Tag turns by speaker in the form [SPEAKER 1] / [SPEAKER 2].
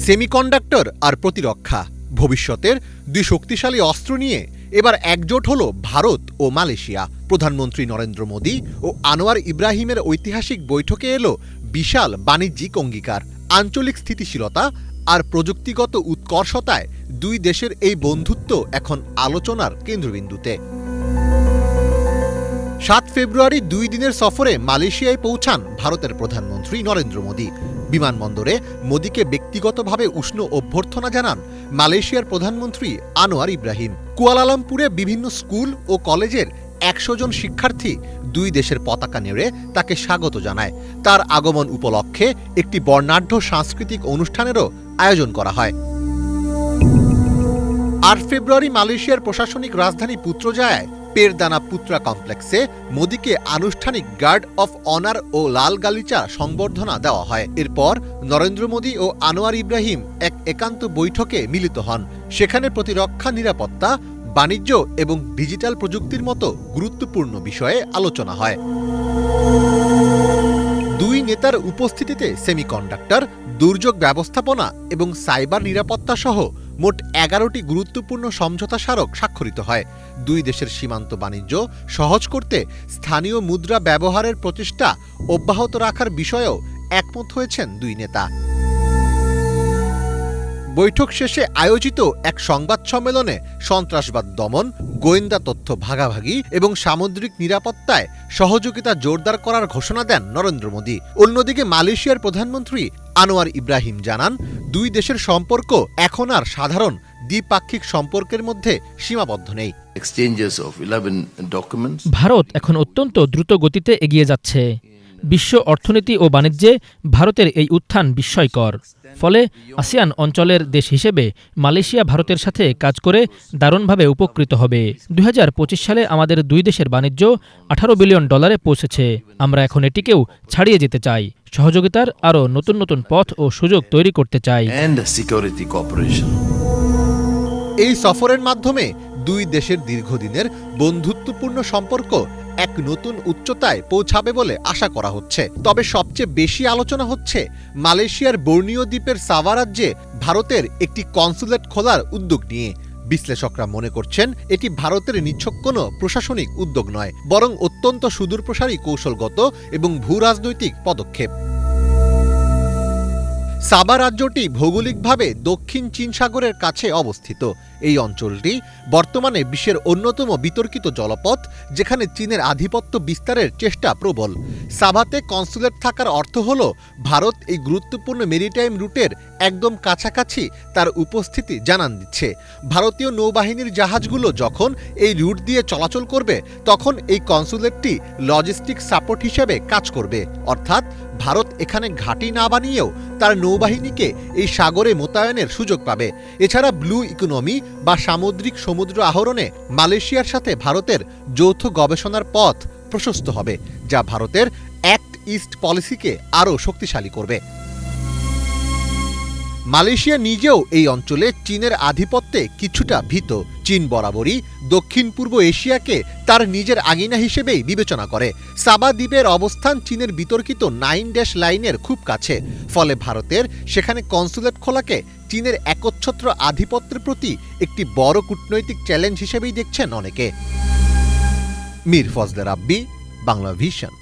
[SPEAKER 1] Semiconductor আর প্রতিরক্ষা ভবিষ্যতের দুই শক্তিশালী অস্ত্র নিয়ে এবার একজোট হল ভারত ও মালয়েশিয়া। প্রধানমন্ত্রী নরেন্দ্র মোদী ও আনোয়ার ইব্রাহিমের ঐতিহাসিক বৈঠকে এলো বিশাল বাণিজ্যিক অঙ্গীকার। আঞ্চলিক স্থিতিশীলতা আর প্রযুক্তিগত উৎকর্ষতায় দুই দেশের এই বন্ধুত্ব এখন আলোচনার কেন্দ্রবিন্দুতে। ৭ ফেব্রুয়ারি ২ দিনের সফরে মালয়েশিয়ায় পৌঁছান ভারতের প্রধানমন্ত্রী নরেন্দ্র মোদী। বিমানবন্দরে মোদীকে ব্যক্তিগতভাবে উষ্ণ অভ্যর্থনা জানান মালয়েশিয়ার প্রধানমন্ত্রী আনোয়ার ইব্রাহিম। কুয়ালালামপুরে বিভিন্ন স্কুল ও কলেজের ১০০ জন শিক্ষার্থী দুই দেশের পতাকা নেড়ে তাকে স্বাগত জানায়। তার আগমন উপলক্ষে একটি বর্ণাঢ্য সাংস্কৃতিক অনুষ্ঠানেরও আয়োজন করা হয়। ৮ ফেব্রুয়ারি মালয়েশিয়ার প্রশাসনিক রাজধানী পুত্রজায়ায় পেরদানা পুত্রা কমপ্লেক্সে মোদীকে আনুষ্ঠানিক গার্ড অফ অনার ও লাল গালিচা সংবর্ধনা দেওয়া হয়। এরপর নরেন্দ্র মোদী ও আনোয়ার ইব্রাহিম এক একান্ত বৈঠকে মিলিত হন। সেখানে প্রতিরক্ষা, নিরাপত্তা, বাণিজ্য এবং ডিজিটাল প্রযুক্তির মতো গুরুত্বপূর্ণ বিষয়ে আলোচনা হয়। দুই নেতার উপস্থিতিতে সেমিকন্ডাক্টর, দুর্যোগ ব্যবস্থাপনা এবং সাইবার নিরাপত্তা সহ মোট ১১টি গুরুত্বপূর্ণ সমঝোতা স্মারক স্বাক্ষরিত হয়। দুই দেশের সীমান্ত বাণিজ্য সহজ করতে স্থানীয় মুদ্রা ব্যবহারের প্রচেষ্টা অব্যাহত রাখার বিষয়েও একমত হয়েছেন দুই নেতা। বৈঠক শেষে আয়োজিত এক সংবাদ সম্মেলনে সন্ত্রাসবাদ দমন, গোয়েন্দা তথ্য ভাগাভাগি এবং সামুদ্রিক নিরাপত্তায় সহযোগিতা জোরদার করার ঘোষণা দেন নরেন্দ্র মোদী। অন্যদিকে মালয়েশিয়ার প্রধানমন্ত্রী আনোয়ার ইব্রাহিম জানান, দুই দেশের সম্পর্ক এখন আর সাধারণ দ্বিপাক্ষিক সম্পর্কের মধ্যে সীমাবদ্ধ নেই।
[SPEAKER 2] ভারত এখন অত্যন্ত দ্রুত গতিতে এগিয়ে যাচ্ছে। বিশ্ব অর্থনীতি ও বাণিজ্যে ভারতের এই উত্থান বিস্ময়কর। ফলে আসিয়ান অঞ্চলের দেশ হিসেবে মালয়েশিয়া ভারতের সাথে কাজ করে দারুণভাবে উপকৃত হবে। ২০২৫ সালে আমাদের দুই দেশের বাণিজ্য $18 বিলিয়ন পৌঁছেছে। আমরা এখন এটিকেও ছাড়িয়ে যেতে চাই। সহযোগিতার আরও নতুন নতুন পথ ও সুযোগ তৈরি করতে চাই।
[SPEAKER 1] এই সফরের মাধ্যমে দুই দেশের দীর্ঘদিনের বন্ধুত্বপূর্ণ সম্পর্ক এক নতুন উচ্চতায় পৌঁছাবে বলে আশা করা হচ্ছে। তবে সবচেয়ে বেশি আলোচনা হচ্ছে মালয়েশিয়ার বর্নিও দ্বীপের সাবা রাজ্যে ভারতের একটি কনসুলেট খোলার উদ্যোগ নিয়ে। বিশ্লেষকরা মনে করছেন, এটি ভারতের নিছক কোনো প্রশাসনিক উদ্যোগ নয়, বরং অত্যন্ত সুদূরপ্রসারী কৌশলগত এবং ভূরাজনৈতিক পদক্ষেপ। সাবা রাজ্যটি ভৌগোলিকভাবে দক্ষিণ চীন সাগরের কাছে অবস্থিত। এই অঞ্চলটি বর্তমানে বিশ্বের অন্যতম বিতর্কিত জলপথ, যেখানে চীনের আধিপত্য বিস্তারের চেষ্টা প্রবল। সাবাতে কনসুলেট থাকার অর্থ হল ভারত এই গুরুত্বপূর্ণ মেরিটাইম রুটের একদম কাছাকাছি তার উপস্থিতি জানান দিচ্ছে। ভারতীয় নৌবাহিনীর জাহাজগুলো যখন এই রুট দিয়ে চলাচল করবে, তখন এই কনসুলেটটি লজিস্টিক সাপোর্ট হিসেবে কাজ করবে। অর্থাৎ ভারত এখানে ঘাঁটি না বানিয়েও তার নৌবাহিনীকে এই সাগরে মোতায়েনের সুযোগ পাবে। এছাড়া ব্লু ইকোনমি বা সামুদ্রিক সমুদ্র আহরণে মালয়েশিয়ার সাথে ভারতের যৌথ গবেষণার পথ প্রশস্ত হবে, যা ভারতের অ্যাক্ট ইস্ট পলিসিকে আরও শক্তিশালী করবে। মালয়েশিয়া নিজেও এই অঞ্চলে চীনের আধিপত্যে কিছুটা ভীত। চীন বরাবরই দক্ষিণ পূর্ব এশিয়াকে তার নিজের আঙিনা হিসেবেই বিবেচনা করে। সাবা দ্বীপের অবস্থান চীনের বিতর্কিত 9 লাইনের খুব কাছে। ফলে ভারতের সেখানে কনসুলেট খোলাকে চীনের একচ্ছত্র আধিপত্যের প্রতি একটি বড় কূটনৈতিক চ্যালেঞ্জ হিসেবেই দেখছেন অনেকে। মীর ফজলে রাব্বি, বাংলা ভিশন।